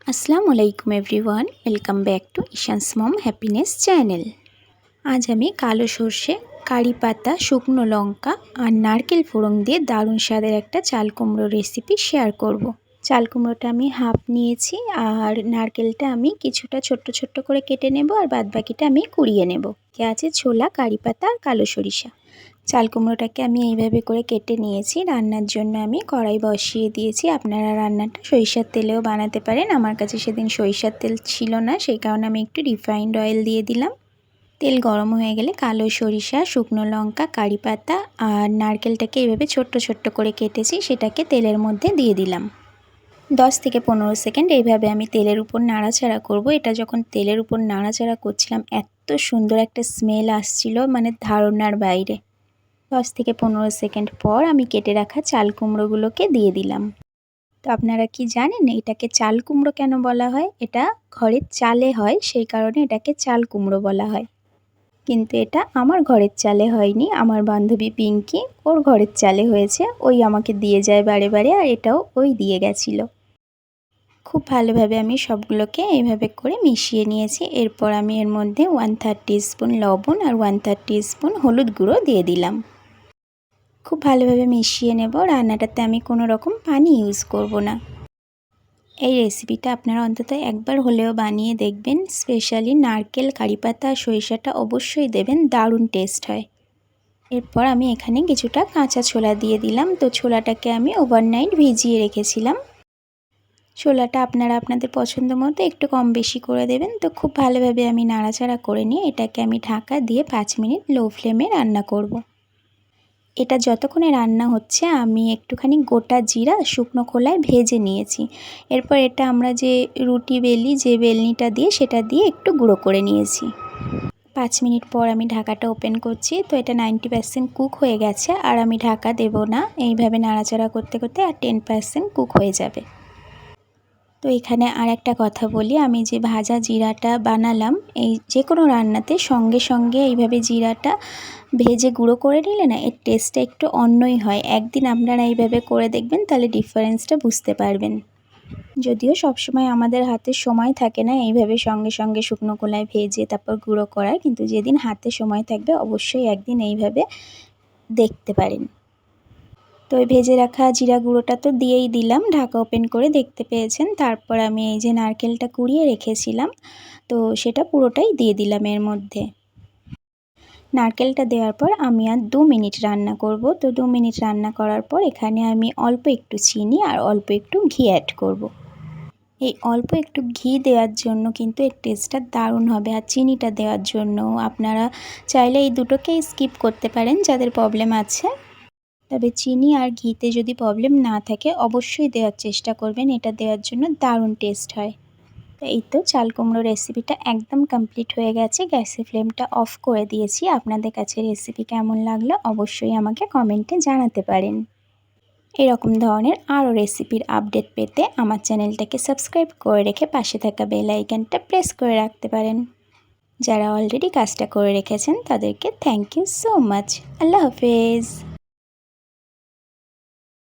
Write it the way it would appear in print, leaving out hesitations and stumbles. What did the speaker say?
আসসালামু আলাইকুম everyone, welcome back to Ishan's mom happiness channel. আজ আমি কালো সর্ষে, কারি পাতা, শুকনো লঙ্কা আর নারকেল ফোড়ন দিয়ে দারুণ স্বাদের একটা চাল কুমড়ো রেসিপি শেয়ার করব। চাল কুমড়োটা আমি হাফ নিয়েছি আর নারকেলটা আমি কিছুটা ছোট্ট ছোট্ট করে কেটে নেব আর বাদবাকিটা আমি কুড়িয়ে নেব। আছে ছোলা, কারি পাতা আর কালো সরিষা। চাল কুমড়োটাকে আমি এইভাবে করে কেটে নিয়েছি। রান্নার জন্য আমি কড়াই বসিয়ে দিয়েছি। আপনারা রান্নাটা সরিষার তেলেও বানাতে পারেন। আমার কাছে সেদিন সরিষার তেল ছিল না, সেই কারণে আমি একটু রিফাইন্ড অয়েল দিয়ে দিলাম। তেল গরম হয়ে গেলে কালো সরিষা, শুকনো লঙ্কা, কারি পাতা আর নারকেলটাকে এইভাবে ছোট্ট ছোট্ট করে কেটেছি সেটাকে তেলের মধ্যে দিয়ে দিলাম। 10 থেকে 15 সেকেন্ড এইভাবে আমি তেলের উপর নাড়াচাড়া করব। এটা যখন তেলের উপর নাড়াচাড়া করছিলাম এত সুন্দর একটা স্মেল আসছিল, মানে ধারণার বাইরে। 10 থেকে 15 সেকেন্ড পর আমি কেটে রাখা চাল কুমড়োগুলোকে দিয়ে দিলাম। তো আপনারা কি জানেন এটাকে চাল কুমড়ো কেন বলা হয়? এটা ঘরের চালে হয়, সেই কারণে এটাকে চাল কুমড়ো বলা হয়। কিন্তু এটা আমার ঘরের চালে হয়নি, আমার বান্ধবী পিঙ্কি ওর ঘরের চালে হয়েছে। ওই আমাকে দিয়ে যায় বারে বারে, আর এটাও ওই দিয়ে গেছিলো। খুব ভালোভাবে আমি সবগুলোকে এইভাবে করে মিশিয়ে নিয়েছি। এরপর আমি এর মধ্যে 1/3 টিস্পুন লবণ আর 1/3 টিস্পুন হলুদ গুঁড়ো দিয়ে দিলাম। খুব ভালোভাবে মিশিয়ে নেব। রান্নাটাতে আমি কোনো রকম পানি ইউজ করব না। এই রেসিপিটা আপনারা অন্তত একবার হলেও বানিয়ে দেখবেন। স্পেশালি নারকেল, কারি পাতা আর সরিষাটা অবশ্যই দেবেন, দারুণ টেস্ট হয়। এরপর আমি এখানে কিছুটা কাঁচা ছোলা দিয়ে দিলাম। তো ছোলাটাকে আমি ওভারনাইট ভিজিয়ে রেখেছিলাম। ছোলাটা আপনারা আপনাদের পছন্দ মতো একটু কম বেশি করে দেবেন। তো খুব ভালোভাবে আমি নাড়াচাড়া করে নিয়ে এটাকে আমি ঢাকা দিয়ে 5 মিনিট লো ফ্লেমে রান্না করব। এটা যতক্ষণে রান্না হচ্ছে আমি একটুখানি গোটা জিরা শুকনো খোলায় ভেজে নিয়েছি। এরপর এটা আমরা যে রুটি বেলি, যে বেলনিটা দিয়ে সেটা দিয়ে একটু গুঁড়ো করে নিয়েছি। 5 মিনিট পর আমি ঢাকাটা ওপেন করছি। তো এটা 90% কুক হয়ে গেছে আর আমি ঢাকা দেব না। এইভাবে নাড়াচাড়া করতে করতে আর 10% কুক হয়ে যাবে। তো এখানে আর একটা কথা বলি, আমি যে ভাজা জিরাটা বানালাম, এই যে কোনো রান্নাতে সঙ্গে সঙ্গে এইভাবে জিরাটা ভেজে গুঁড়ো করে নিলে না এর টেস্টটা একটু অন্যই হয়। একদিন আপনারা এইভাবে করে দেখবেন, তাহলে ডিফারেন্সটা বুঝতে পারবেন। যদিও সবসময় আমাদের হাতে সময় থাকে না এইভাবে সঙ্গে সঙ্গে শুকনো খোলায় ভেজে তারপর গুঁড়ো করার, কিন্তু যেদিন হাতে সময় থাকবে অবশ্যই একদিন এইভাবে দেখতে পারেন। তো ওই ভেজে রাখা জিরা গুঁড়োটা তো দিয়েই দিলাম, ঢাকা ওপেন করে দেখতে পেয়েছেন। তারপর আমি এই যে নারকেলটা কুড়িয়ে রেখেছিলাম তো সেটা পুরোটাই দিয়ে দিলাম এর মধ্যে। নারকেলটা দেওয়ার পর আমি আর 2 মিনিট রান্না করব। তো 2 মিনিট রান্না করার পর এখানে আমি অল্প একটু চিনি আর অল্প একটু ঘি অ্যাড করব। এই অল্প একটু ঘি দেওয়ার জন্য কিন্তু এর টেস্টটা দারুণ হবে। আর চিনিটা দেওয়ার জন্য আপনারা চাইলে এই দুটোকেই স্কিপ করতে পারেন যাদের প্রবলেম আছে। তবে চিনি আর ঘিতে যদি প্রবলেম না থাকে অবশ্যই দেওয়ার চেষ্টা করবেন, এটা দেওয়ার জন্য দারুণ টেস্ট হয়। তো এই তো চাল কুমড়ো রেসিপিটা একদম কমপ্লিট হয়ে গেছে। গ্যাসের ফ্লেমটা অফ করে দিয়েছি। আপনাদের কাছে রেসিপি কেমন লাগলো অবশ্যই আমাকে কমেন্টে জানাতে পারেন। এরকম ধরনের আরও রেসিপির আপডেট পেতে আমার চ্যানেলটাকে সাবস্ক্রাইব করে রেখে পাশে থাকা বেল আইকনটা প্রেস করে রাখতে পারেন। যারা অলরেডি কাজটা করে রেখেছেন তাদেরকে থ্যাংক ইউ সো মাচ। আল্লাহ হাফেজ।